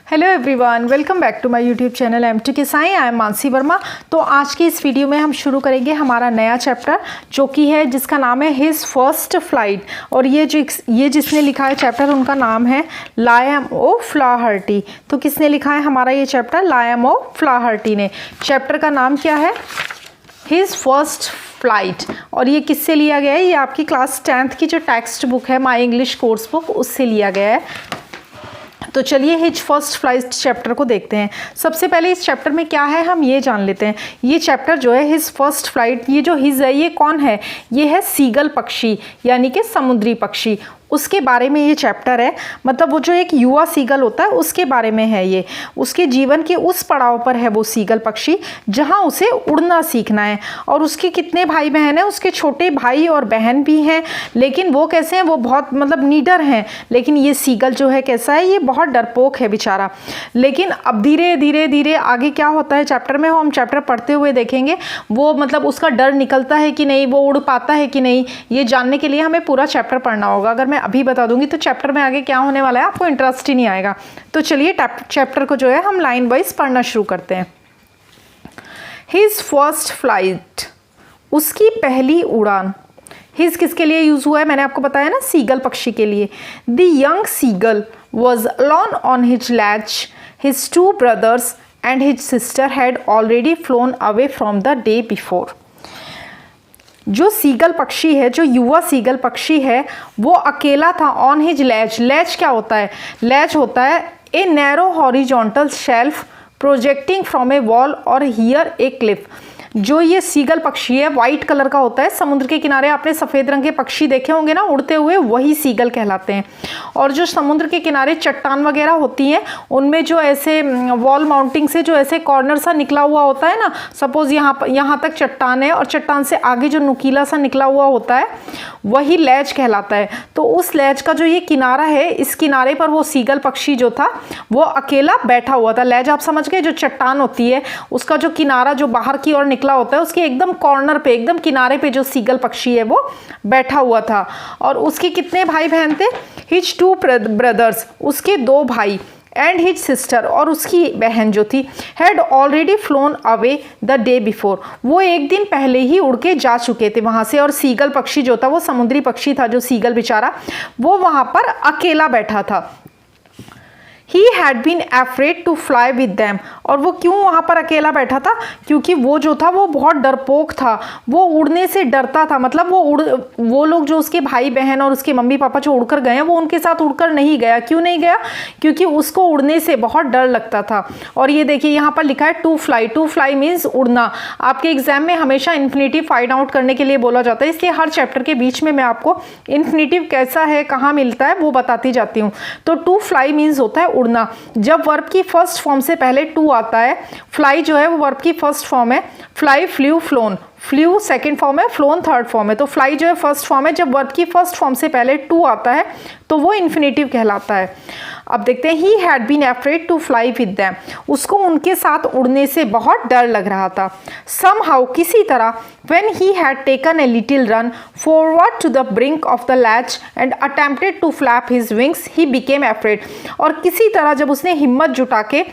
Hello everyone, welcome back to my YouTube channel M2K Sai. I am Mansi Verma. तो आज की इस वीडियो में हम शुरू करेंगे हमारा नया चैप्टर, जो कि है जिसका नाम है हिज फर्स्ट फ्लाइट। और ये जिसने लिखा है चैप्टर, उनका नाम है लायम ओ फ्लाहर्टी। तो किसने लिखा है हमारा ये चैप्टर? लायम ओ फ्लाहर्टी ने। चैप्टर का नाम क्या है? His first flight. और ये किससे लिया गया है? ये आपकी क्लास 10th की जो टेक्स्ट बुक है, माई इंग्लिश कोर्स बुक, उससे लिया गया है। तो चलिए हिज फर्स्ट फ्लाइट चैप्टर को देखते हैं। सबसे पहले इस चैप्टर में क्या है हम ये जान लेते हैं। ये चैप्टर जो है हिज फर्स्ट फ्लाइट, ये जो हिज है ये कौन है? ये है सीगल पक्षी, यानी कि समुद्री पक्षी। उसके बारे में ये चैप्टर है। मतलब वो जो एक युवा सीगल होता है उसके बारे में है ये। उसके जीवन के उस पड़ाव पर है वो सीगल पक्षी जहाँ उसे उड़ना सीखना है। और उसके कितने भाई बहन हैं? उसके छोटे भाई और बहन भी हैं। लेकिन वो कैसे हैं? वो बहुत निडर हैं। लेकिन ये सीगल जो है कैसा है? ये बहुत डरपोक है बेचारा। लेकिन अब धीरे धीरे धीरे आगे क्या होता है चैप्टर में, वो हम चैप्टर पढ़ते हुए देखेंगे। वो उसका डर निकलता है कि नहीं, वो उड़ पाता है कि नहीं, ये जानने के लिए हमें पूरा चैप्टर पढ़ना होगा। अगर मैं अभी बता दूंगी तो चैप्टर में आगे क्या होने वाला है आपको इंटरेस्ट ही नहीं आएगा। तो चलिए चैप्टर को जो है हम लाइन वाइज पढ़ना शुरू करते हैं। हिज फर्स्ट फ्लाइट, उसकी पहली उड़ान। हिज किसके लिए यूज हुआ है? मैंने आपको बताया ना, सीगल पक्षी के लिए। The young seagull was alone on his ledge. His two brothers and his sister had already flown away from the day before. जो सीगल पक्षी है, जो युवा सीगल पक्षी है, वो अकेला था ऑन हिज लैच। लैच क्या होता है? लैच होता है a narrow horizontal shelf projecting from A wall और हियर ए क्लिफ। जो ये सीगल पक्षी है वाइट कलर का होता है। समुद्र के किनारे आपने सफ़ेद रंग के पक्षी देखे होंगे ना उड़ते हुए, वही सीगल कहलाते हैं। और जो समुद्र के किनारे चट्टान वगैरह होती हैं, उनमें जो ऐसे वॉल माउंटिंग से जो ऐसे कॉर्नर सा निकला हुआ होता है ना, सपोज यहाँ तक चट्टान है और चट्टान से आगे जो नुकीला सा निकला हुआ होता है, वही लैच कहलाता है। तो उस लैच का जो ये किनारा है, इस किनारे पर वो सीगल पक्षी जो था वो अकेला बैठा हुआ था। लैच आप समझ गए? जो चट्टान होती है उसका जो किनारा जो बाहर की ओर होता है, उसके एकदम कॉर्नर पे, एकदम किनारे पे जो सीगल पक्षी है वो बैठा हुआ था। और उसके कितने भाई बहन थे? हिज टू ब्रदर्स, उसके दो भाई, एंड हिज सिस्टर, और उसकी बहन जो थी, had already flown away the day before. वो एक दिन पहले ही उड़ के जा चुके थे वहाँ से। और सीगल पक्षी जो था, वो समुद्री पक्षी था, जो सीगल बेचारा, वो वहाँ पर अकेला बैठा था। He had been afraid to fly with them। और वो क्यों वहाँ पर अकेला बैठा था? क्योंकि वो जो था वो बहुत डरपोक था, वो उड़ने से डरता था। मतलब वो लोग जो उसके भाई बहन और उसके मम्मी पापा जो उड़कर गए हैं, वो उनके साथ उड़कर नहीं गया। क्यों नहीं गया? क्योंकि उसको उड़ने से बहुत डर लगता था। और ये देखिए यहाँ पर लिखा है to fly. To fly means उड़ना। आपके एग्जाम में हमेशा इन्फिनेटिव फाइंड आउट करने के लिए बोला जाता है, इसलिए हर चैप्टर के बीच में मैं आपको इन्फिनेटिव कैसा है, कहाँ मिलता है, वो बताती जाती हूँ। तो टू फ्लाई मीन्स होता है उड़ना। जब वर्ब की फर्स्ट फॉर्म से पहले टू आता है, फ्लाई जो है वो वर्ब की फर्स्ट फॉर्म है। Fly, flew, flown. Flew second form है, फ्लोन थर्ड फॉर्म है। तो फ्लाई जो है फर्स्ट फॉर्म है। जब वर्ब की फर्स्ट फॉर्म से पहले टू आता है तो वो इन्फिनेटिव कहलाता है। अब देखते हैं, he had been afraid to fly with them. उसको उनके साथ उड़ने से बहुत डर लग रहा था। समहाउ, किसी तरह, when he had taken a little run forward to the brink of the latch and attempted to flap his wings, he became afraid। और किसी तरह जब उसने हिम्मत जुटा के,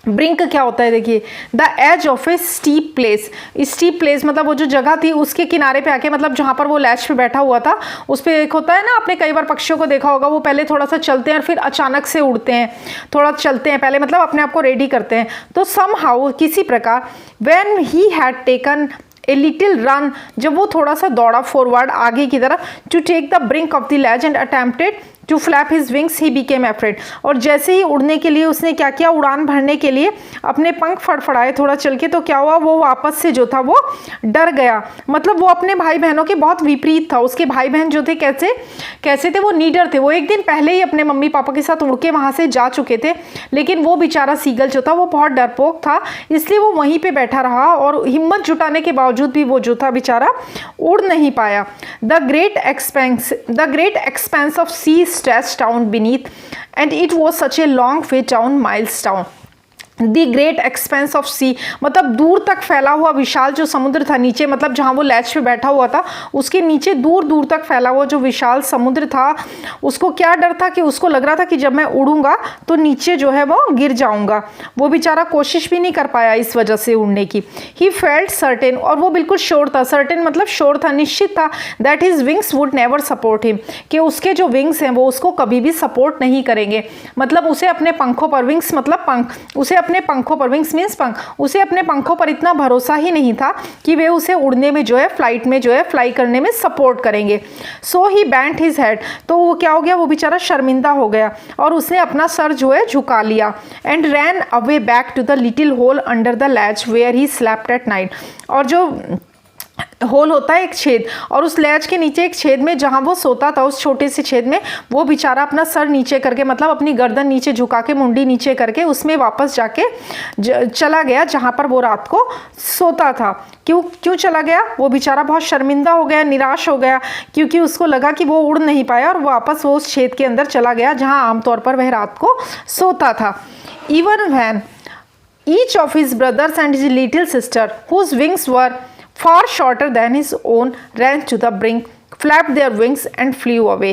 ब्रिंक क्या होता है देखिए, the edge of a steep place. Steep place मतलब वो जो जगह थी उसके किनारे पे आके, मतलब जहाँ पर वो लैच पे बैठा हुआ था, उस पर एक होता है ना, आपने कई बार पक्षियों को देखा होगा, वो पहले थोड़ा सा चलते हैं और फिर अचानक से उड़ते हैं। थोड़ा चलते हैं पहले, मतलब अपने आप को रेडी करते हैं। तो समहाउ, किसी प्रकार, when he had taken a little run, जब वो थोड़ा सा दौड़ा फॉरवर्ड आगे की तरफ, to take the brink of the ledge and attempted to flap his wings, he became afraid. और जैसे ही उड़ने के लिए उसने क्या किया, उड़ान भरने के लिए अपने पंख फड़फड़ाए थोड़ा चल के, तो क्या हुआ, वो वापस से जो था वो डर गया। मतलब वो अपने भाई बहनों के बहुत विपरीत था। उसके भाई बहन जो थे कैसे थे? वो नीडर थे। वो एक दिन पहले ही अपने मम्मी पापा के साथ उड़ के वहाँ से जा चुके थे। लेकिन वो बेचारा सीगल जो था वो बहुत डरपोक था, इसलिए वो वहीं पर बैठा रहा और हिम्मत जुटाने के बावजूद भी वो जो था बेचारा उड़ नहीं पाया। The great expanse of sea stretched down beneath and it was such a long way down, miles down। The great expanse of sea, मतलब दूर तक फैला हुआ विशाल जो समुद्र था नीचे, मतलब जहाँ वो लैच पे बैठा हुआ था उसके नीचे दूर दूर तक फैला हुआ जो विशाल समुद्र था, उसको क्या डर था कि उसको लग रहा था कि जब मैं उड़ूंगा तो नीचे जो है वो गिर जाऊंगा। वो बेचारा कोशिश भी नहीं कर पाया इस वजह से उड़ने की। ही फेल्ट सर्टेन, और वो बिल्कुल श्योर था, सर्टेन मतलब श्योर था, निश्चित था, that his wings would never support him, कि उसके जो विंग्स हैं वो उसको कभी भी सपोर्ट नहीं करेंगे। मतलब उसे अपने पंखों पर, विंग्स मतलब पंख, उसे अपने पंखों पर, विंग्स मीन्स पंख, उसे अपने पंखों पर इतना भरोसा ही नहीं था कि वे उसे उड़ने में जो है, फ्लाइट में जो है, फ्लाई करने में सपोर्ट करेंगे। सो ही बैंट हिज हेड, तो वो क्या हो गया, वो बेचारा शर्मिंदा हो गया और उसने अपना सर जो है झुका लिया। And ran away back to the little hole under the ledge where he slept at night, और जो होल होता है एक छेद, और उस लैच के नीचे एक छेद में जहाँ वो सोता था, उस छोटे से छेद में वो बेचारा अपना सर नीचे करके, मतलब अपनी गर्दन नीचे झुका के, मुंडी नीचे करके उसमें वापस जाके चला गया जहाँ पर वो रात को सोता था। क्यों चला गया, वो बेचारा बहुत शर्मिंदा हो गया, निराश हो गया, क्योंकि उसको लगा कि वो उड़ नहीं पाया और वापस वो उस छेद के अंदर चला गया जहाँ आमतौर पर वह रात को सोता था। Even when each of his brothers and his little sister whose wings were far shorter than his own ran to the brink, flapped their wings and flew away.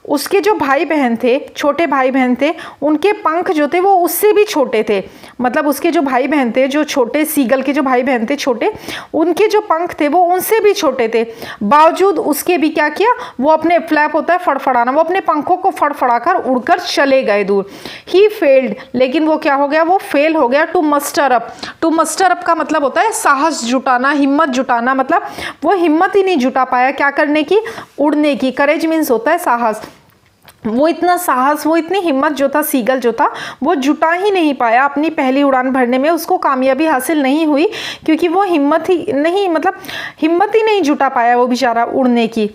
उसके जो भाई बहन थे, छोटे भाई बहन थे, उनके पंख जो थे वो उससे भी छोटे थे। मतलब उसके जो भाई बहन थे, जो छोटे सीगल के जो भाई बहन थे छोटे, उनके जो पंख थे वो उनसे भी छोटे थे। बावजूद उसके भी क्या किया, वो अपने फ्लैप होता है फड़फड़ाना, वो अपने पंखों को फड़फड़ाकर उड़कर चले गए दूर। ही फेल्ड, लेकिन वो क्या हो गया, वो फेल हो गया to muster up. To muster up का मतलब होता है साहस जुटाना, हिम्मत जुटाना, मतलब वो हिम्मत ही नहीं जुटा पाया क्या करने की, उड़ने की। करेज मीन्स होता है साहस। वो इतना साहस, वो इतनी हिम्मत जो था, सीगल जो था, वो जुटा ही नहीं पाया अपनी पहली उड़ान भरने में। उसको कामयाबी हासिल नहीं हुई क्योंकि वो हिम्मत ही नहीं जुटा पाया वो बेचारा उड़ने की।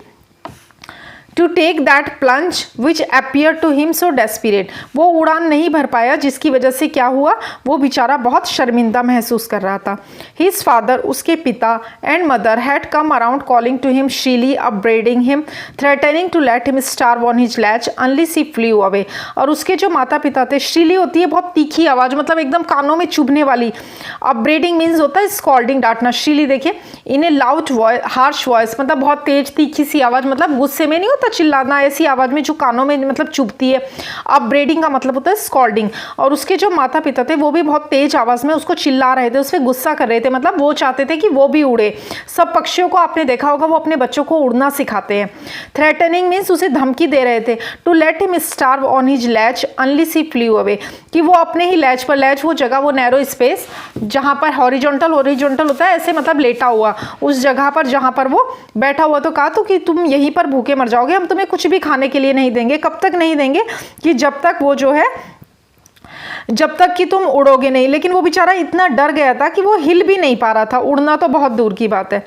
To take that plunge which appear to him so desperate, वो उड़ान नहीं भर पाया जिसकी वजह से क्या हुआ, वो बेचारा बहुत शर्मिंदा महसूस कर रहा था। हिज फादर, उसके पिता, and mother had come around calling to him shrilly, upbraiding him, threatening to let him starve on his ledge unless he flew away. और उसके जो माता पिता थे, श्रीली होती है बहुत तीखी आवाज़, मतलब एकदम कानों में चुभने वाली। अपब्रेडिंग मीन्स होता है स्कॉल्डिंग, डांटना। श्रीली देखिए, in a loud voice, harsh voice, मतलब बहुत तेज तीखी सी आवाज़, मतलब गुस्से में नहीं होता चिल्लाना, ऐसी आवाज में जो कानों में मतलब चुभती है। अपब्रेडिंग का मतलब होता है स्कॉल्डिंग। और उसके जो माता पिता थे वो भी बहुत तेज आवाज में उसको चिल्ला रहे थे, उस पर गुस्सा कर रहे थे, मतलब वो चाहते थे कि वो भी उड़े। सब पक्षियों को आपने देखा होगा, वो अपने बच्चों को उड़ना सिखाते हैं। थ्रेटनिंग मीन्स उसे धमकी दे रहे थे। To let him starve on his ledge unless he flew away, कि वो अपने ही लैच पर, लैच वो जगह, वो नैरो स्पेस जहाँ पर हॉरिजॉन्टल होता है ऐसे, मतलब लेटा हुआ उस जगह पर जहाँ पर वो बैठा हुआ, तो कहा तो कि तुम यहीं पर भूखे मर जाओगे, हम तुम्हें कुछ भी खाने के लिए नहीं देंगे। कब तक नहीं देंगे, कि जब तक वो जो है, जब तक कि तुम उड़ोगे नहीं। लेकिन वो बेचारा इतना डर गया था कि वो हिल भी नहीं पा रहा था, उड़ना तो बहुत दूर की बात है।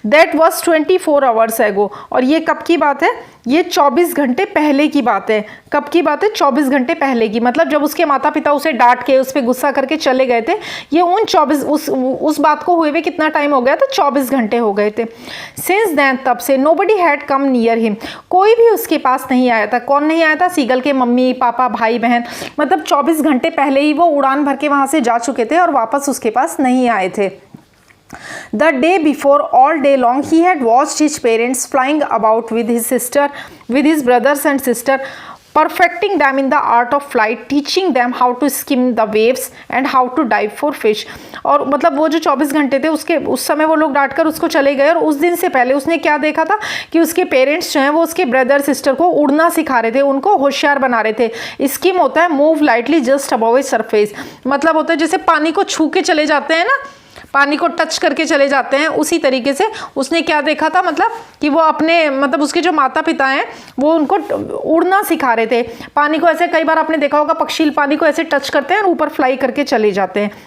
दैट वॉज 24 आवर्स एगो, और ये कब की बात है, ये 24 घंटे पहले की बात है। कब की बात है, 24 घंटे पहले की, मतलब जब उसके माता पिता उसे डांट के, उस पर गुस्सा करके चले गए थे। ये उन 24 उस बात को हुए हुए कितना टाइम हो गया था, 24 घंटे हो गए थे। सिंस देन, तब से, nobody had come near him, कोई भी उसके पास नहीं आया था। कौन नहीं आया था, सीगल के मम्मी पापा भाई बहन, मतलब 24 घंटे पहले ही वो उड़ान भर के वहां से जा चुके थे और वापस उसके पास नहीं आए थे। The day before, all day long, he had watched his parents flying about with his brothers and sister, perfecting them in the art of flight, teaching them how to skim the waves and how to dive for fish. और मतलब वो जो 24 घंटे थे उस समय वो लोग डांट कर उसको चले गए। और उस दिन से पहले उसने क्या देखा था कि उसके पेरेंट्स जो हैं वो उसके ब्रदर सिस्टर को उड़ना सिखा रहे थे, उनको होशियार बना रहे थे। स्किम होता है move lightly just above a surface, मतलब होता है जैसे पानी को छू के चले जाते हैं ना, पानी को टच करके चले जाते हैं, उसी तरीके से उसने क्या देखा था, मतलब कि वो अपने, मतलब उसके जो माता पिता हैं वो उनको उड़ना सिखा रहे थे। पानी को ऐसे, कई बार आपने देखा होगा पक्षी पानी को ऐसे टच करते हैं और ऊपर फ्लाई करके चले जाते हैं।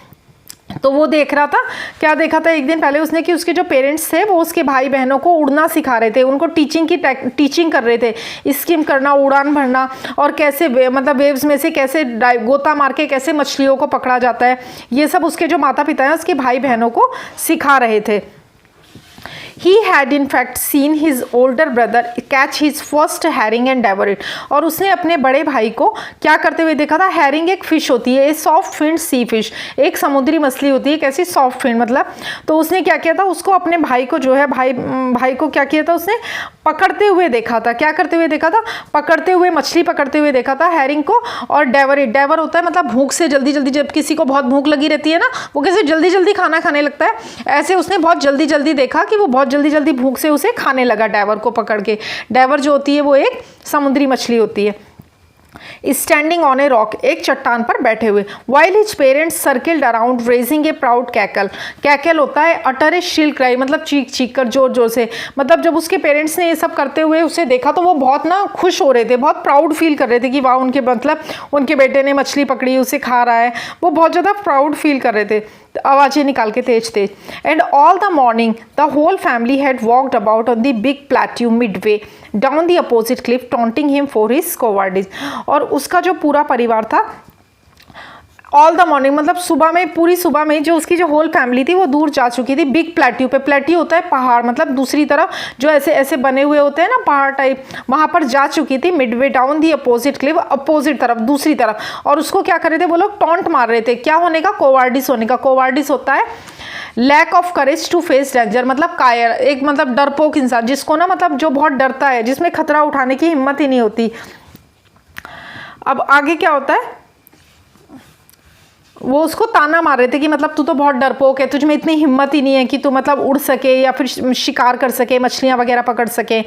तो वो देख रहा था, क्या देखा था एक दिन पहले उसने, कि उसके जो पेरेंट्स थे वो उसके भाई बहनों को उड़ना सिखा रहे थे, उनको टीचिंग कर रहे थे, स्किम करना, उड़ान भरना, और कैसे मतलब वेव्स में से कैसे गोता मार के कैसे मछलियों को पकड़ा जाता है, ये सब उसके जो माता पिता हैं उसके भाई बहनों को सिखा रहे थे। He had in fact seen his older brother catch his first herring and devour it, और उसने अपने बड़े भाई को क्या करते हुए देखा था। हैरिंग एक फिश होती है, a soft fin sea fish, एक समुद्री मछली होती है, कैसी सॉफ्ट फिन मतलब। तो उसने क्या किया था, उसको अपने भाई को जो है भाई को क्या किया था, उसने पकड़ते हुए देखा था। क्या करते हुए देखा था, पकड़ते हुए, मछली पकड़ते हुए देखा था हैरिंग को। और डेवर इट, डेवर होता है मतलब भूख से जल्दी जल्दी, जब किसी को बहुत भूख लगी रहती है ना, वो कैसे जल्दी जल्दी खाना खाने लगता है, ऐसे उसने बहुत जल्दी जल्दी देखा कि वो बहुत जल्दी जल्दी भूख से उसे खाने लगा डेवर को पकड़ के। डेवर जो होती है वो एक समुद्री मछली होती है। स्टैंडिंग ऑन ए रॉक, एक चट्टान पर बैठे हुए। While his parents circled around raising ए प्राउड कैकल, कैकल होता है अटर ए श्रिल क्राई, मतलब चीख चीख कर, जोर जोर से। मतलब जब उसके पेरेंट्स ने ये सब करते हुए उसे देखा तो वो बहुत ना खुश हो रहे थे, बहुत प्राउड फील कर रहे थे कि वाह उनके मतलब उनके बेटे ने मछली पकड़ी, उसे खा रहा है, वो बहुत ज़्यादा प्राउड फील कर रहे थे, आवाज़ें निकाल के तेज तेज। And all the morning the whole family had walked about on the big plateau midway down the opposite cliff taunting him for his cowardice. और उसका जो पूरा परिवार था, ऑल द मॉर्निंग मतलब सुबह में, पूरी सुबह में जो उसकी जो होल फैमिली थी वो दूर जा चुकी थी बिग प्लेट्यू पे। प्लेट्यू होता है पहाड़, मतलब दूसरी तरफ जो ऐसे ऐसे बने हुए होते हैं ना पहाड़ टाइप, वहाँ पर जा चुकी थी। Midway down the opposite Cliff, opposite तरफ, दूसरी तरफ। और उसको क्या कर रहे थे वो लोग, टॉन्ट मार रहे थे। क्या होने का, कोवार्डिस होने का। कोवार्डिस होता है lack of courage to face danger, मतलब कायर, एक मतलब डरपोक इंसान, जिसको ना मतलब जो बहुत डरता है, जिसमें खतरा उठाने की हिम्मत ही नहीं होती। अब आगे क्या होता है, वो उसको ताना मार रहे थे कि मतलब तू तो बहुत डरपोक है, तुझ में इतनी हिम्मत ही नहीं है कि तू मतलब उड़ सके या फिर शिकार कर सके, मछलियाँ वगैरह पकड़ सके।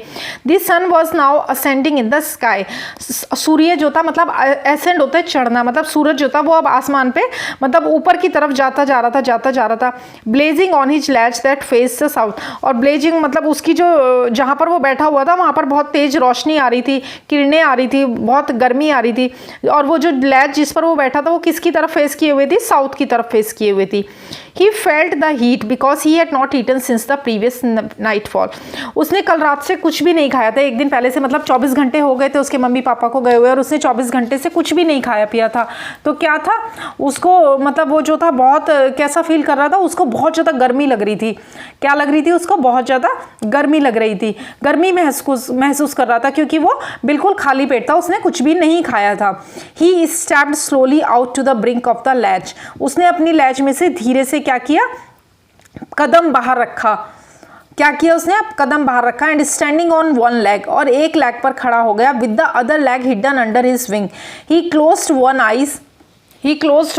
The sun was now ascending in the sky, सूर्य जो था मतलब असेंड होता है चढ़ना, मतलब सूरज जो था वो अब आसमान पे मतलब ऊपर की तरफ जाता जा रहा था। Blazing on his latch that face the south, और ब्लेजिंग मतलब उसकी जो जहाँ पर वो बैठा हुआ था वहाँ पर बहुत तेज रोशनी आ रही थी, किरणें आ रही थी, बहुत गर्मी आ रही थी। और वो जो लैच जिस पर वो बैठा था वो किसकी तरफ फेस किए हुए थी, साउथ की तरफ फेस किए हुए थी। He felt the heat because he had not eaten since the previous nightfall. उसने कल रात से कुछ भी नहीं खाया था, एक दिन पहले से, मतलब 24 घंटे हो गए थे उसके मम्मी पापा को गए हुए, और उसने 24 घंटे से कुछ भी नहीं खाया पिया था। तो क्या था उसको, मतलब वो जो था बहुत कैसा फील कर रहा था, उसको बहुत ज़्यादा गर्मी लग रही थी। क्या लग रही थी उसको, बहुत ज़्यादा गर्मी लग रही थी, गर्मी महसूस कर रहा था, क्योंकि वो बिल्कुल खाली पेट था, उसने कुछ भी नहीं खाया था। He stepped slowly out to the brink of the ledge. उसने अपनी लैच में से धीरे से क्या किया, कदम बाहर रखा। क्या किया उसने, अब कदम बाहर रखा। And standing on one leg, और एक लेग पर खड़ा हो गया। With the other leg hidden under his wing, he closed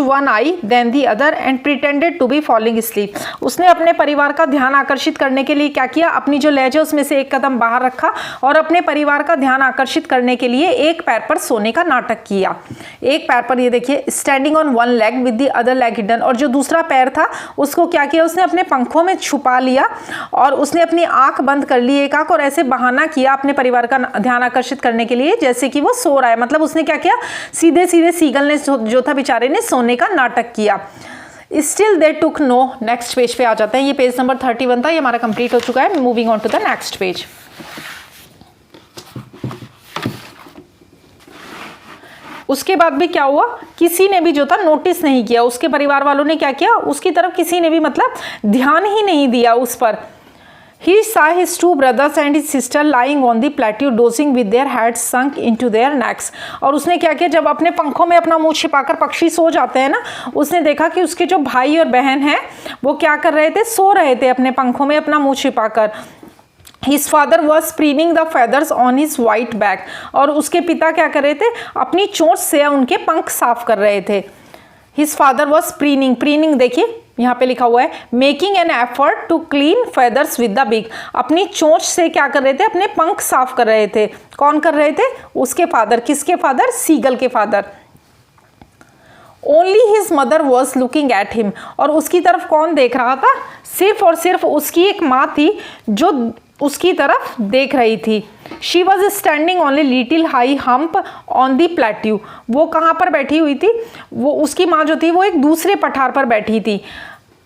one eye then the other and pretended to be falling sleep. उसने अपने परिवार का ध्यान आकर्षित करने के लिए क्या किया, अपनी जो लेज है उसमें से एक कदम बाहर रखा और अपने परिवार का ध्यान आकर्षित करने के लिए एक पैर पर सोने का नाटक किया। एक पैर पर, ये देखिए, standing on one leg with the other leg hidden, और जो दूसरा पैर था उसको क्या किया उसने, अपने पंखों में छुपा लिया और उसने अपनी आंख बंद कर ली एक आंख, और ऐसे बहाना किया अपने परिवार का ध्यान आकर्षित करने के लिए जैसे कि वो सो रहा है। मतलब उसने क्या किया, सीधे सीधे सीगल ने जो था बेचारे ने सोने का नाटक किया। Still they took no, next page पे आ जाते हैं। ये पेज नंबर 31 था, ये हमारा कंप्लीट हो चुका है। Moving on to the next page. उसके बाद भी क्या हुआ, किसी ने भी जो था नोटिस नहीं किया, उसके परिवार वालों ने क्या किया, उसकी तरफ किसी ने भी मतलब ध्यान ही नहीं दिया उस पर। He saw his two brothers and his sister lying on the plateau dozing with their heads sunk into their necks. और उसने क्या किया, जब अपने पंखों में अपना मुंह छिपाकर पक्षी सो जाते हैं ना, उसने देखा कि उसके जो भाई और बहन हैं वो क्या कर रहे थे, सो रहे थे अपने पंखों में अपना मुंह छिपाकर। His father was preening the feathers on his white back. और उसके पिता क्या कर रहे थे, अपनी चोंच से उनके पंख साफ कर रहे थे। His father was preening, preening देखिए यहाँ पे लिखा हुआ है, making an effort to clean feathers with the beak. अपनी चोंच से क्या कर रहे थे, अपने पंख साफ कर रहे थे। कौन कर रहे थे, उसके फादर। किसके फादर, सीगल के father. Only his mother was looking at him, और उसकी तरफ कौन देख रहा था, सिर्फ और सिर्फ उसकी एक माँ थी जो उसकी तरफ देख रही थी। She was standing on a little high hump on the plateau. वो कहाँ पर बैठी हुई थी, वो उसकी माँ जो थी वो एक दूसरे पठार पर बैठी थी।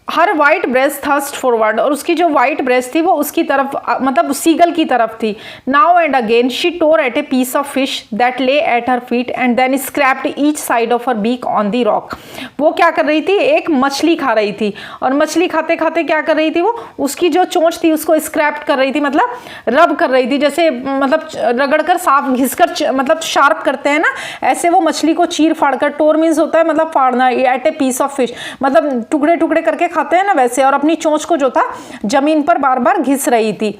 हर वाइट ब्रेस्ट थर्स्ट फॉरवर्ड, और उसकी जो वाइट ब्रेस्ट थी वो उसकी तरफ मतलब सीगल की तरफ थी। Now and again she tore at a piece of fish that lay at her feet and then scraped each side of her beak on the rock. वो क्या कर रही थी, एक मछली खा रही थी, और मछली खाते खाते क्या कर रही थी, वो उसकी जो चोंच थी उसको स्क्रैप कर रही थी, मतलब रब कर रही थी, जैसे मतलब रगड़ कर साफ घिसकर मतलब शार्प करते हैं ना, ऐसे वो मछली को चीर फाड़ कर, टोर मीन्स होता है मतलब फाड़ना, at a piece of fish मतलब टुकड़े टुकड़े करके खाते हैं ना वैसे, और अपनी चोंच को जो था जमीन पर बार बार घिस रही थी।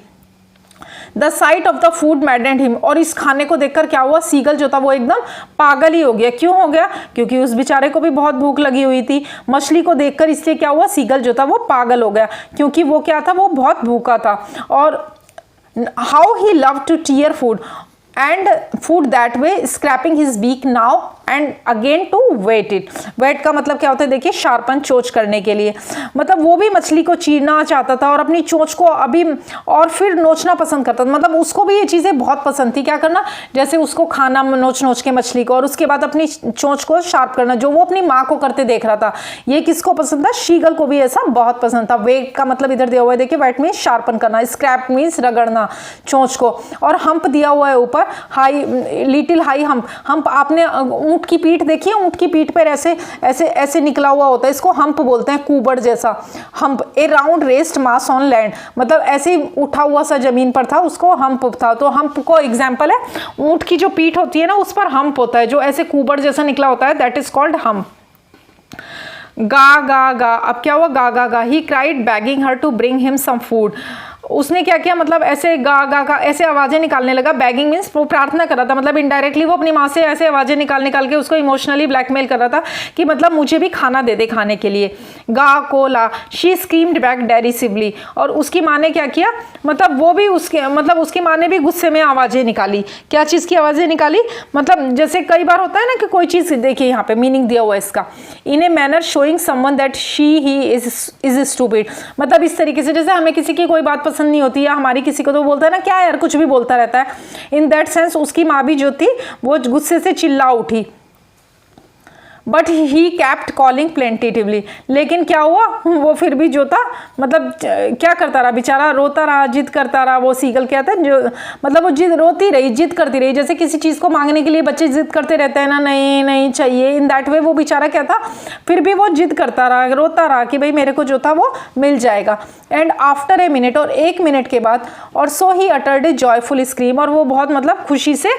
The site of the food मैडेंड him, और इस खाने को देखकर क्या हुआ, सीगल जो था वो एकदम पागल ही हो गया। क्यों हो गया, क्योंकि उस बेचारे को भी बहुत भूख लगी हुई थी मछली को देखकर, इसलिए क्या हुआ, सीगल जो था वो पागल हो गया, क्योंकि वो क्या था, वो बहुत भूखा था। और how he love to tear food and food that way, scraping his beak now and again to wet it। Wet का मतलब क्या होता है, देखिए शार्पन, चोंच करने के लिए, मतलब वो भी मछली को चीरना चाहता था और अपनी चोंच को अभी और फिर नोचना पसंद करता था, मतलब उसको भी ये चीज़ें बहुत पसंद थी, क्या करना, जैसे उसको खाना नोच नोच के मछली को, और उसके बाद अपनी चोंच को शार्प करना, जो वो अपनी माँ को करते देख रहा था। ये किसको पसंद था, शीगल को भी ऐसा बहुत पसंद था। वेट का मतलब इधर दिया हुआ है, देखिए वेट मीन्स शार्पन करना, स्क्रैप मीन्स रगड़ना चोंच को, और हम्प दिया हुआ है ऊपर, high little high hump. Hump आपने ऊंट की पीठ देखी है, ऊंट की पीठ पर ऐसे ऐसे ऐसे निकला हुआ होता है, इसको हम्प बोलते हैं, कुबड़ जैसा hump. A round rest mass on land, मतलब ऐसे ही उठा हुआ सा जमीन पर था, उसको हम्प था। तो हम्प को एग्जाम्पल है, ऊंट की जो पीठ होती है ना उस पर हम्प होता है, जो ऐसे कुबड़ जैसा निकला होता है, दैट इज कॉल्ड हम्प। गा गा गा, अब क्या हुआ, गा गा गा, he cried begging her to bring him some food. उसने क्या किया, मतलब ऐसे गा गा गा ऐसे आवाज़ें निकालने लगा। बैगिंग मीन्स वो प्रार्थना कर रहा था, मतलब इनडायरेक्टली वो अपनी माँ से ऐसे आवाज़ें निकाल के उसको इमोशनली ब्लैकमेल कर रहा था कि मतलब मुझे भी खाना दे दे खाने के लिए। गा को ला, शी स्क्रीम्ड बैक डेरिसिवली, और उसकी माँ ने क्या किया, मतलब वो भी उसकी माँ ने भी गुस्से में आवाज़ें निकाली। क्या चीज़ की आवाज़ें निकाली, मतलब जैसे कई बार होता है ना कि कोई चीज़, देखिए यहाँ पे मीनिंग दिया हुआ है इसका, in a manner showing someone that she he is stupid, मतलब इस तरीके से जैसे हमें किसी की कोई बात पसंद नहीं होती है, हमारी किसी को तो बोलता है ना, क्या यार कुछ भी बोलता रहता है। इन दैट सेंस उसकी माँ भी जो थी वो गुस्से से चिल्ला उठी। बट ही कैप्ट कॉलिंग प्लेंटेटिवली, लेकिन क्या हुआ, वो फिर भी जो था मतलब क्या करता रहा, बेचारा रोता रहा, जिद करता रहा। वो सीगल क्या था, जो मतलब वो रोती रही, जिद करती रही, जैसे किसी चीज़ को मांगने के लिए बच्चे जिद करते रहते हैं ना, नहीं नहीं चाहिए, इन दैट वे वो बेचारा क्या था, फिर भी वो जिद करता रहा, रोता रहा कि भाई मेरे को जो था वो मिल जाएगा। एंड आफ्टर ए मिनट, और 1 मिनट के बाद, और so he uttered a joyful scream, और वो बहुत मतलब खुशी से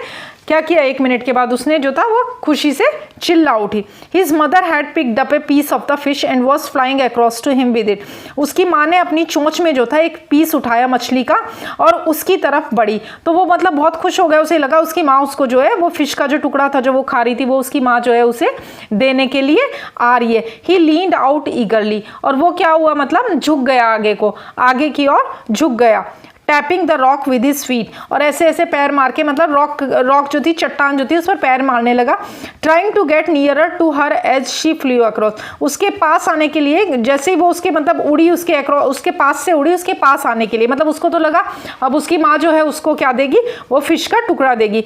क्या किया, 1 मिनट के बाद उसने जो था वो खुशी से चिल्ला उठी। His mother had picked up a piece of the fish and was flying across to him with it. उसकी माँ ने अपनी चोंच में जो था एक पीस उठाया मछली का और उसकी तरफ बढ़ी, तो वो मतलब बहुत खुश हो गया, उसे लगा उसकी माँ उसको जो है वो फिश का जो टुकड़ा था जो वो खा रही थी वो उसकी माँ जो है उसे देने के लिए आ रही है। ही लीन्ड आउट ईगरली, और वो क्या हुआ, मतलब झुक गया, आगे की ओर झुक गया। Tapping the rock with his feet, और ऐसे ऐसे पैर मार के, मतलब रॉक जो थी, चट्टान जो थी, उस पर पैर मारने लगा। Trying to get nearer to her as she flew across, उसके पास आने के लिए, जैसे ही वो उसके मतलब उड़ी, उसके पास से उड़ी उसके पास आने के लिए, मतलब उसको तो लगा अब उसकी माँ जो है उसको क्या देगी, वो फिश का टुकड़ा देगी।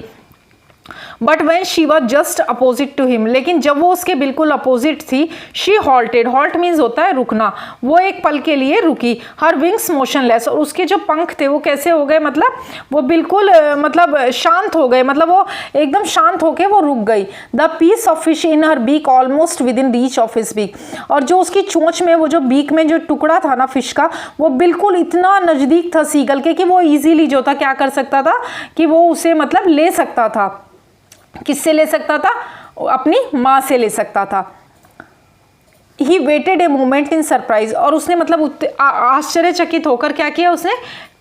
But when she was just opposite to him, लेकिन जब वो उसके बिल्कुल अपोजिट थी, शी हॉल्टेड, हॉल्ट मीन्स होता है रुकना, वो एक पल के लिए रुकी। हर विंग्स मोशनलेस, और उसके जो पंख थे वो कैसे हो गए, मतलब वो बिल्कुल मतलब शांत हो गए, मतलब वो एकदम शांत होके वो रुक गई। The piece of fish in her beak almost within reach of his beak, और जो उसकी चोंच में वो जो बीक में जो टुकड़ा था ना फिश का, वो बिल्कुल इतना नज़दीक था सीगल के कि वो ईजीली जो था क्या कर सकता था कि वो उसे मतलब ले सकता था। किससे ले सकता था, अपनी माँ से ले सकता था। He waited a moment in surprise, और उसने मतलब आश्चर्यचकित होकर क्या किया, उसने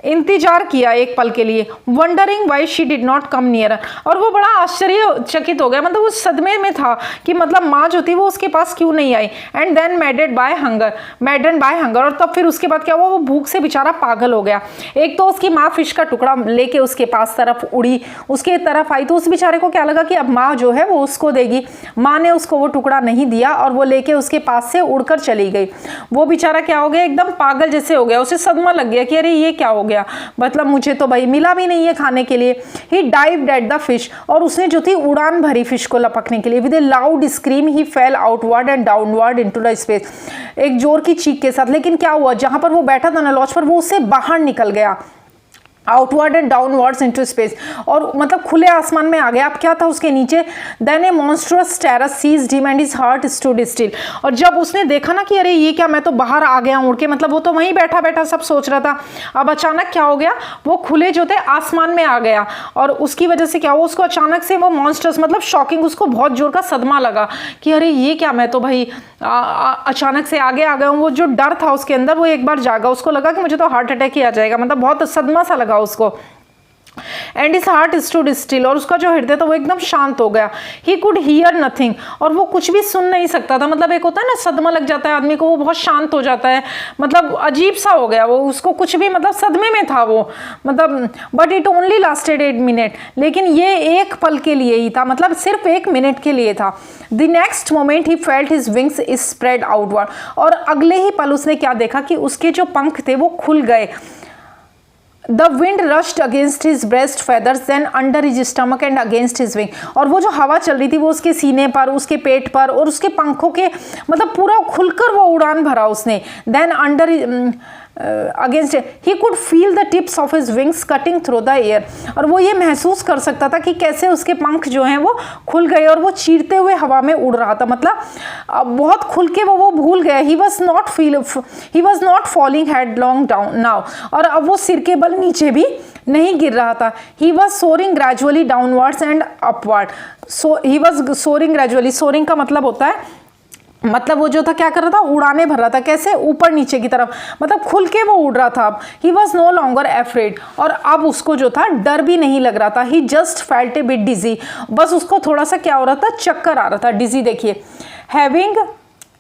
इंतजार किया एक पल के लिए। Wondering why she did not come near, और वो बड़ा आश्चर्यचकित हो गया, मतलब उस सदमे में था कि मतलब माँ जो थी वो उसके पास क्यों नहीं आई। एंड देन मैडेड बाय हंगर, और तब फिर उसके बाद क्या हुआ, वो भूख से बेचारा पागल हो गया। एक तो उसकी माँ फिश का टुकड़ा लेके उसके पास तरफ उड़ी, उसके तरफ आई, तो उस बेचारे को क्या लगा कि अब माँ जो है वो उसको देगी। माँ ने उसको वो टुकड़ा नहीं दिया और वो लेके उसके पास से उड़कर चली गई। वो बेचारा क्या हो गया, एकदम पागल जैसे हो गया, उसे सदमा लग गया कि अरे ये क्या हो गया। गया, मतलब मुझे तो भाई मिला भी नहीं है खाने के लिए। ही डाइव्ड एट द फिश, और उसने जो थी उड़ान भरी फिश को लपकने के लिए। With A loud scream he fail outward and downward into the space, एक जोर की चीख के साथ। लेकिन क्या हुआ, जहां पर वो बैठा था ना लॉज पर, वो उससे बाहर निकल गया, outward and downwards into space, और मतलब खुले आसमान में आ गया। अब क्या था उसके नीचे, then a monstrous terror seized him and his heart stood still, और जब उसने देखा ना कि अरे ये क्या, मैं तो बाहर आ गया उड़ के, मतलब वो तो वहीं बैठा बैठा सब सोच रहा था, अब अचानक क्या हो गया, वो खुले जो थे आसमान में आ गया, और उसकी वजह से क्या हुआ, उसको अचानक से वो मॉन्स्ट्रस मतलब शॉकिंग, उसको बहुत जोर का सदमा लगा कि अरे ये क्या, मैं तो भाई अचानक से आगे आ गया हूँ। वो जो डर था उसके अंदर वो एक बार जागा, उसको लगा कि मुझे तो हार्ट अटैक ही आ जाएगा, मतलब बहुत सदमा सा लगा उसको। And his heart stood still, और उसका जो हृदय था वो एकदम शांत हो गया। ही कुड हियर नथिंग, और वो कुछ भी सुन नहीं सकता था। मतलब एक होता है ना सदमा लग जाता है आदमी को, वो बहुत शांत हो जाता है, मतलब अजीब सा हो गया वो, उसको कुछ भी, मतलब सदमे में था वो, मतलब but it only lasted 8 minute, लेकिन ये एक पल के लिए ही था, मतलब सिर्फ 1 मिनट के लिए था। The next moment he felt his wings spread outward, और अगले ही पल उसने क्या देखा कि उसके जो पंख थे वो खुल गए। The wind rushed against his breast feathers, then under his stomach and against his wing, और वो जो हवा चल रही थी वो उसके सीने पर, उसके पेट पर और उसके पंखों के, मतलब पूरा खुलकर वो उड़ान भरा उसने। Then under against he could feel the tips of his wings cutting through the air, और वो ये महसूस कर सकता था कि कैसे उसके पंख जो हैं वो खुल गए और वो चीरते हुए हवा में उड़ रहा था। मतलब बहुत खुल के वो भूल गया। He was not falling headlong down now, और अब वो सिर के बल नीचे भी नहीं गिर रहा था। He was soaring gradually downwards and upward, so he was soaring gradually, soaring का मतलब होता है, मतलब वो जो था क्या कर रहा था, उड़ाने भर रहा था, कैसे, ऊपर नीचे की तरफ, मतलब खुल के वो उड़ रहा था। अब he was no longer afraid, और अब उसको जो था डर भी नहीं लग रहा था। ही जस्ट फेल्ट ए बिट डिजी, बस उसको थोड़ा सा क्या हो रहा था, चक्कर आ रहा था। डिजी देखिए,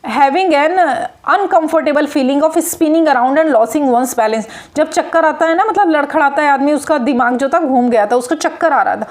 having an uncomfortable feeling of spinning around and losing one's balance, जब चक्कर आता है ना, मतलब लड़खड़ाता है आदमी, उसका दिमाग जो था घूम गया था, उसको चक्कर आ रहा था।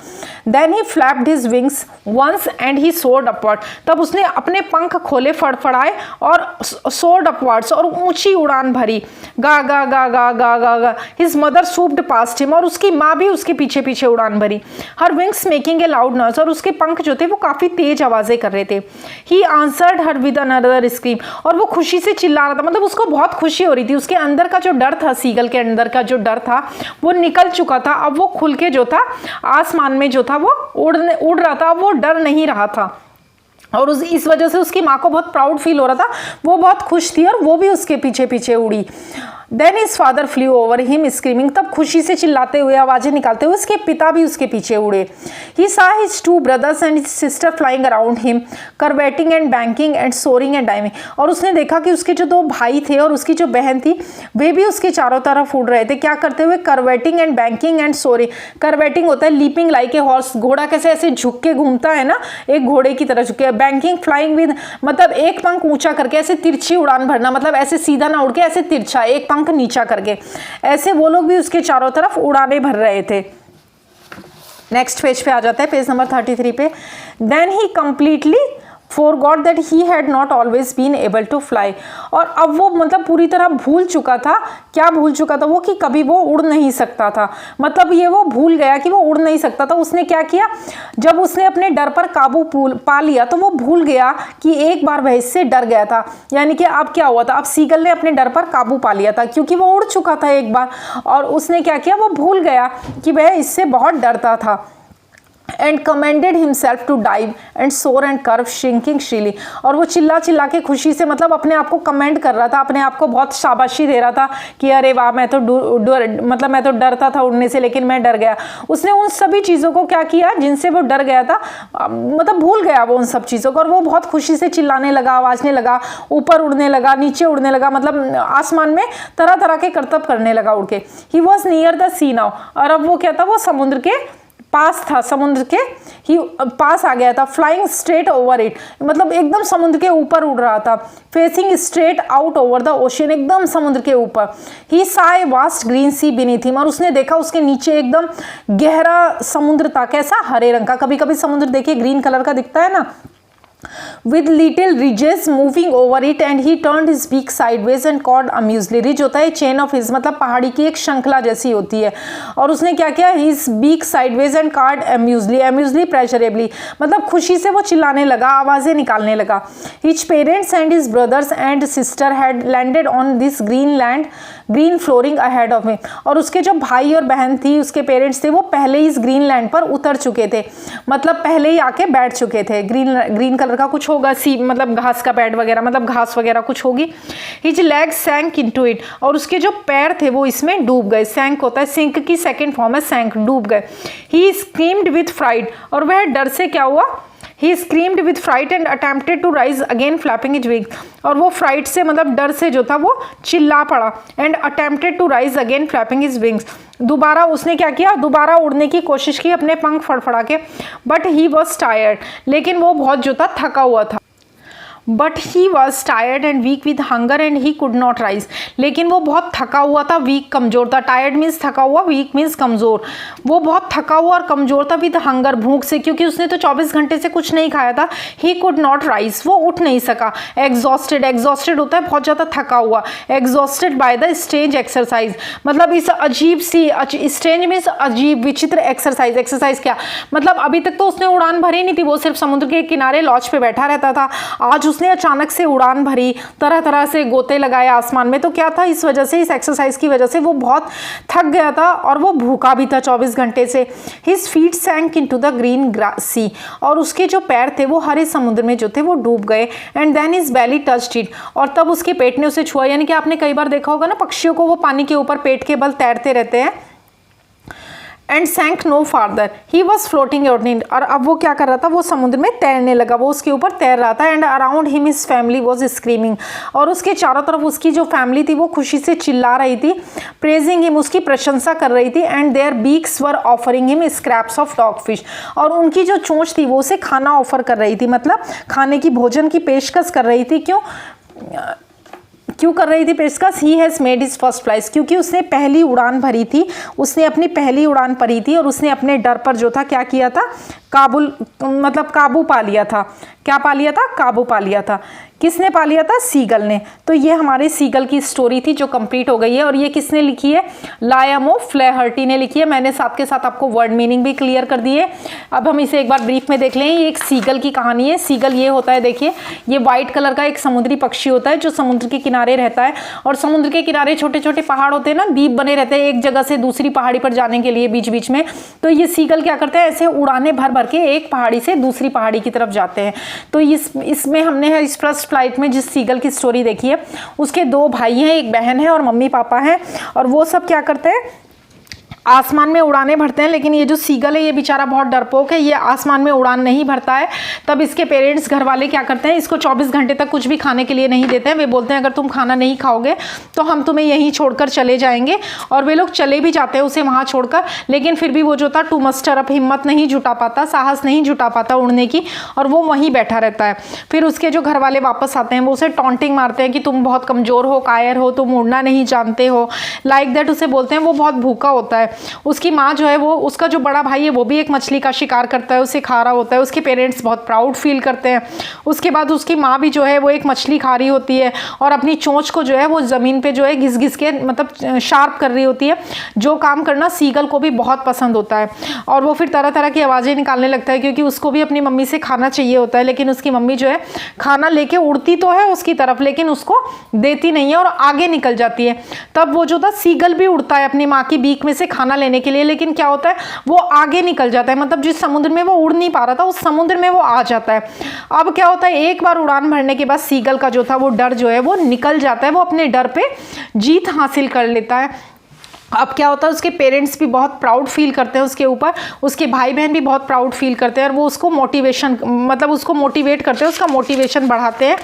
Then he flapped his wings once and he soared upward, तब उसने अपने पंख खोले, फड़फड़ाए और सोर्ड अपवर्ड्स, और ऊंची उड़ान भरी। गा गा गा गा गा गा गा, हिज मदर सूप्ड पास्ट हिम, और उसकी माँ भी उसके पीछे पीछे उड़ान भरी। हर wings making a loud noise, और उसके पंख जो थे वो काफी तेज आवाजें कर रहे थे। He answered her with another scream, और वो खुशी से चिल्ला रहा था, मतलब उसको बहुत खुशी हो रही थी। उसके अंदर का जो डर था, सीगल के अंदर का जो डर था वो निकल चुका था। अब वो खुल के जो था आसमान में जो था वो उड़ रहा था, अब वो डर नहीं रहा था, और इस वजह से उसकी माँ को बहुत प्राउड फील हो रहा था। वो बहुत खुश थी और वो भी उसके पीछे पीछे उड़ी। Then his father flew over him screaming, तब खुशी से चिल्लाते हुए, आवाजें निकालते हुए उसके पिता भी उसके पीछे उड़े। He saw his 2 brothers and his sister flying around him, curveting and banking and soaring and diving, और उसने देखा कि उसके जो 2 भाई थे और उसकी जो बहन थी वे भी उसके चारों तरफ उड़ रहे थे। क्या करते हुए, करवेटिंग एंड बैंकिंग एंड सोरिंग। करवेटिंग होता है लीपिंग लाइक ए हॉर्स, घोड़ा कैसे ऐसे झुक के घूमता है ना, एक घोड़े की तरह झुके। बैंकिंग फ्लाइंग विद, मतलब एक पंख ऊंचा करके ऐसे तिरछी उड़ान भरना, मतलब ऐसे सीधा ना उड़ के ऐसे तिरछा, एक पंख नीचा करके, ऐसे वो लोग भी उसके चारों तरफ उड़ाने भर रहे थे। नेक्स्ट पेज पे आ जाता है, पेज नंबर 33 पे। Then he completely forgot that he had not always been able to fly, और अब वो मतलब पूरी तरह भूल चुका था। क्या भूल चुका था वो, कि कभी वो उड़ नहीं सकता था। मतलब ये वो भूल गया कि वो उड़ नहीं सकता था। उसने क्या किया, जब उसने अपने डर पर काबू पा लिया तो वो भूल गया कि एक बार वह इससे डर गया था। यानी कि अब क्या हुआ था, अब सीगल ने अपने डर पर काबू पा लिया था, क्योंकि वो उड़ चुका था एक बार, और उसने क्या किया, वो भूल गया कि वह इससे बहुत डरता था। And commended himself to dive and soar and curve shrieking shrilly, और वो चिल्ला चिल्ला के खुशी से, मतलब अपने आप को कमेंड कर रहा था, अपने आप को बहुत शाबाशी दे रहा था कि अरे वाह, मैं तो मतलब मैं तो डरता था उड़ने से, लेकिन मैं डर गया। उसने उन सभी चीज़ों को क्या किया जिनसे वो डर गया था, मतलब भूल गया वो उन सब चीज़ों को, और वो बहुत खुशी से चिल्लाने लगा, आवाजने लगा, ऊपर उड़ने लगा, नीचे उड़ने लगा, मतलब आसमान में तरह तरह के करतब करने लगा उड़ के। He was near the sea now, और अब वो क्या था, वो समुद्र के पास था, समुद्र के ही पास आ गया था। फ्लाइंग स्ट्रेट ओवर इट, मतलब एकदम समुद्र के ऊपर उड़ रहा था। Facing straight out over the ocean, एकदम समुद्र के ऊपर। He saw a vast green sea beneath him, और उसने देखा उसके नीचे एकदम गहरा समुद्र था। कैसा, हरे रंग का। कभी कभी समुद्र देखिए ग्रीन कलर का दिखता है ना, with little ridges moving over it and he turned his beak sideways and caught a muesli. ridge होता है चेन ऑफ हिल्स, मतलब पहाड़ी की एक श्रृंखला जैसी होती है, और उसने क्या किया, his beak sideways and caught a muesli. a muesli pleasurably, मतलब खुशी से वो चिल्लाने लगा, आवाज़ें निकालने लगा. His parents and his brothers and sister had landed on this green land, green flooring ahead of में, और उसके जो भाई और बहन थी, उसके पेरेंट्स थे, वो पहले ही इस ग्रीन लैंड पर उतर चुके थे, मतलब पहले ही आके बैठ चुके थे. ग्रीन कलर का कुछ होगा, सी मतलब घास का पैड वगैरह, मतलब घास वगैरह कुछ होगी. हिज लेग्स सैंक इनटू इट, और उसके जो पैर थे वो इसमें डूब गए. सैंक होता है, सिंक की सेकेंड फॉर्म है सैंक, डूब गए. ही स्क्रीम्ड विथ फ्राइट, और वह डर से क्या हुआ, He screamed with fright and attempted to rise again flapping his wings. और वो फ्राइट से मतलब डर से जो था वो चिल्ला पड़ा. and attempted to rise again flapping his wings. दोबारा उसने क्या किया, दोबारा उड़ने की कोशिश की अपने पंख फड़फड़ा के. but he was tired, लेकिन वो बहुत जो था थका हुआ था. But he was tired and weak with hunger and he could not rise, लेकिन वो बहुत थका हुआ था, वीक कमज़ोर था. टायर्ड मीन्स थका हुआ, वीक मीन्स कमज़ोर. वो बहुत थका हुआ और कमज़ोर था विद हंगर, भूख से, क्योंकि उसने तो 24 घंटे से कुछ नहीं खाया था. ही कुड नॉट राइज, वो उठ नहीं सका. एग्जॉस्टेड, एग्जॉस्टेड होता है बहुत ज़्यादा थका हुआ. Exhausted by the strange exercise, मतलब इस अजीब सी, स्ट्रेंज मीन्स अजीब विचित्र एक्सरसाइज. एक्सरसाइज क्या, मतलब अभी तक तो उसने उड़ान भरी नहीं थी, वो सिर्फ समुद्र के किनारे लॉज पे बैठा रहता था. आज उसने अचानक से उड़ान भरी, तरह तरह से गोते लगाए आसमान में. तो क्या था, इस वजह से, इस एक्सरसाइज की वजह से वो बहुत थक गया था और वो भूखा भी था 24 घंटे से. His feet sank into the green sea, और उसके जो पैर थे वो हरे समुद्र में जो थे वो डूब गए. And then his belly touched it, और तब उसके पेट ने उसे छुआ. यानी कि आपने कई बार देखा होगा ना, पक्षियों को वो पानी के ऊपर पेट के बल तैरते रहते हैं. And sank no farther, he was floating out in, और अब वो क्या कर रहा था, वो समुद्र में तैरने लगा, वो उसके ऊपर तैर रहा था. And around him his family was screaming, और उसके चारों तरफ उसकी जो फैमिली थी वो खुशी से चिल्ला रही थी. प्रेजिंग हिम, उसकी प्रशंसा कर रही थी. And their beaks were offering him scraps of dog fish, और उनकी जो चोंच थी वो उसे खाना ऑफर कर रही थी, मतलब खाने की, भोजन की पेशकश कर रही थी. क्यों कर रही थी पेशकश, he has made his first flight, क्योंकि उसने पहली उड़ान भरी थी, उसने अपनी पहली उड़ान भरी थी, और उसने अपने डर पर जो था क्या किया था, काबू पा लिया था. क्या पा लिया था, काबू पा लिया था. किसने पा लिया था, सीगल ने. तो ये हमारे सीगल की स्टोरी थी जो कंप्लीट हो गई है, और ये किसने लिखी है, लायमो फ्लेहर्टी ने लिखी है. मैंने साथ के साथ आपको वर्ड मीनिंग भी क्लियर कर दी है. अब हम इसे एक बार ब्रीफ में देख लें. ये एक सीगल की कहानी है. सीगल ये होता है, देखिए, ये वाइट कलर का एक समुद्री पक्षी होता है जो समुद्र के किनारे रहता है, और समुद्र के किनारे छोटे छोटे पहाड़ होते हैं ना, द्वीप बने रहते हैं एक जगह से दूसरी पहाड़ी पर जाने के लिए बीच बीच में. तो ये सीगल क्या करते हैं, ऐसे उड़ाने भर भर के एक पहाड़ी से दूसरी पहाड़ी की तरफ जाते हैं. तो इसमें हमने इस फर्स्ट फ्लाइट में जिस सीगल की स्टोरी देखी है, उसके 2 भाई हैं, एक बहन है और मम्मी पापा हैं, और वो सब क्या करते हैं, आसमान में उड़ानें भरते हैं. लेकिन ये जो सीगल है ये बेचारा बहुत डरपोक है, ये आसमान में उड़ान नहीं भरता है. तब इसके पेरेंट्स, घर वाले क्या करते हैं, इसको 24 घंटे तक कुछ भी खाने के लिए नहीं देते हैं. वे बोलते हैं अगर तुम खाना नहीं खाओगे तो हम तुम्हें यहीं छोड़कर चले जाएंगे. और वे लोग चले भी जाते हैं उसे वहाँ छोड़कर, लेकिन फिर भी वो जो था टू मस्टर अप, हिम्मत नहीं जुटा पाता, साहस नहीं जुटा पाता उड़ने की, और वो वहीं बैठा रहता है. फिर उसके जो घर वाले वापस आते हैं वो उसे टॉन्टिंग मारते हैं कि तुम बहुत कमज़ोर हो, कायर हो, तुम उड़ना नहीं जानते हो, लाइक दैट उसे बोलते हैं. वो बहुत भूखा होता है. उसकी माँ जो है, वो, उसका जो बड़ा भाई है वो भी एक मछली का शिकार करता है, उसे खा रहा होता है. उसके पेरेंट्स बहुत प्राउड फील करते हैं. उसके बाद उसकी माँ भी जो है वो एक मछली खा रही होती है, और अपनी चोंच को जो है वो ज़मीन पे जो है घिस घिस के मतलब शार्प कर रही होती है, जो काम करना सीगल को भी बहुत पसंद होता है. और वो फिर तरह तरह की आवाज़ें निकालने लगता है, क्योंकि उसको भी अपनी मम्मी से खाना चाहिए होता है. लेकिन उसकी मम्मी जो है खाना लेके उड़ती तो है उसकी तरफ, लेकिन उसको देती नहीं है और आगे निकल जाती है. तब वो जो था सीगल भी उड़ता है अपनी माँ की बीक में से खाना लेने के लिए, लेकिन क्या होता है, वो आगे निकल जाता है. मतलब जिस समुद्र में वो उड़ नहीं पा रहा था उस समुद्र में वो आ जाता है. अब क्या होता है, एक बार उड़ान भरने के बाद सीगल का जो था वो डर जो है वो निकल जाता है, वो अपने डर पे जीत हासिल कर लेता है. अब क्या होता है, उसके पेरेंट्स भी बहुत प्राउड फील करते हैं उसके ऊपर, उसके भाई बहन भी बहुत प्राउड फील करते हैं, और वो उसको मोटिवेशन, मतलब उसको मोटिवेट करते हैं, उसका मोटिवेशन बढ़ाते हैं.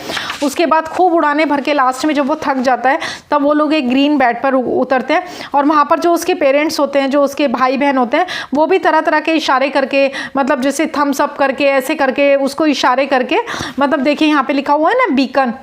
उसके बाद खूब उड़ाने भर के लास्ट में जब वो थक जाता है तब वो लोग एक ग्रीन बेड पर उतरते हैं, और वहाँ पर जो उसके पेरेंट्स होते हैं, जो उसके भाई बहन होते हैं, वो भी तरह तरह के इशारे करके, मतलब जैसे थम्स अप करके, ऐसे करके उसको इशारे करके, मतलब देखिए यहाँ पे लिखा हुआ है ना beacon,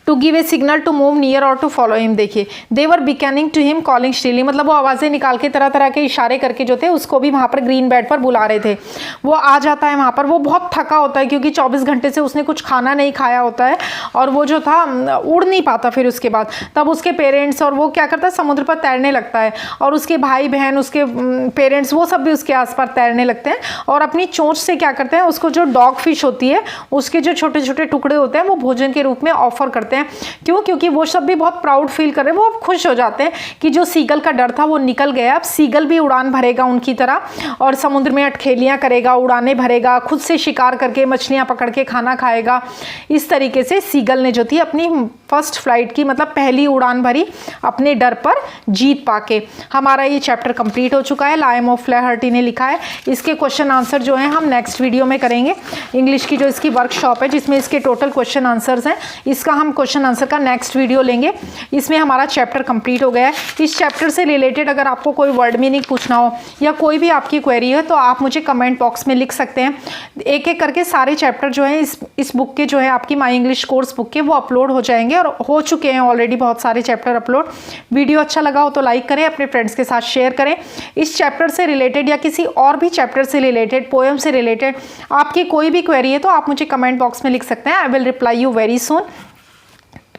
to give a signal to move near or to follow him. देखिए they were beckoning to him calling shrilly, मतलब वो आवाज़ें निकाल के तरह तरह के इशारे करके जो थे उसको भी वहाँ पर ग्रीन बेड पर बुला रहे थे। वो आ जाता है वहाँ पर, वो बहुत थका होता है क्योंकि 24 घंटे से उसने कुछ खाना नहीं खाया होता है और वो जो था उड़ नहीं पाता। फिर उसके बाद तब उसके पेरेंट्स और वो क्या करता है, समुद्र पर तैरने लगता है और उसके भाई बहन, उसके पेरेंट्स, वो सब भी उसके आसपास तैरने लगते हैं और अपनी चोंच से क्या करते हैं, उसको जो डॉग फिश होती है उसके जो छोटे छोटे टुकड़े होते हैं वो भोजन के रूप में ऑफर करते हैं। क्यों? क्योंकि वो सब भी बहुत प्राउड फील कर रहे हैं, वो खुश हो जाते हैं कि जो सीगल का डर था वो निकल गया। अब सीगल भी उड़ान भरेगा उनकी तरह और समुद्र में अटखेलियाँ करेगा, उड़ाने भरेगा, खुद से शिकार करके मछलियाँ पकड़ के खाना खाएगा। इस तरीके से सीगल ने जो थी अपनी फर्स्ट फ्लाइट की, मतलब पहली उड़ान भरी अपने डर पर जीत पाके। हमारा ये चैप्टर कंप्लीट हो चुका है। लायम ऑफ फ्लैहर्टी ने लिखा है। इसके क्वेश्चन आंसर जो हैं हम नेक्स्ट वीडियो में करेंगे। इंग्लिश की जो इसकी वर्कशॉप है जिसमें इसके टोटल क्वेश्चन आंसर्स हैं, इसका हम क्वेश्चन आंसर का नेक्स्ट वीडियो लेंगे। इसमें हमारा चैप्टर कंप्लीट हो गया है। इस चैप्टर से रिलेटेड अगर आपको कोई वर्ड मीनिंग पूछना हो या कोई भी आपकी क्वेरी है तो आप मुझे कमेंट बॉक्स में लिख सकते हैं। एक एक करके सारे चैप्टर जो हैं इस बुक के जो है आपकी माई इंग्लिश कोर्स बुक के वो अपलोड हो जाएंगे और हो चुके हैं ऑलरेडी बहुत सारे चैप्टर अपलोड। वीडियो अच्छा लगा हो तो लाइक करें, अपने फ्रेंड्स के साथ शेयर करें। इस चैप्टर से रिलेटेड या किसी और भी चैप्टर से रिलेटेड, पोएम से रिलेटेड आपकी कोई भी क्वेरी है तो आप मुझे कमेंट बॉक्स में लिख सकते हैं। I will reply you very soon.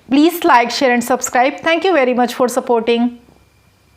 Please like, share and subscribe. Thank you very much for supporting.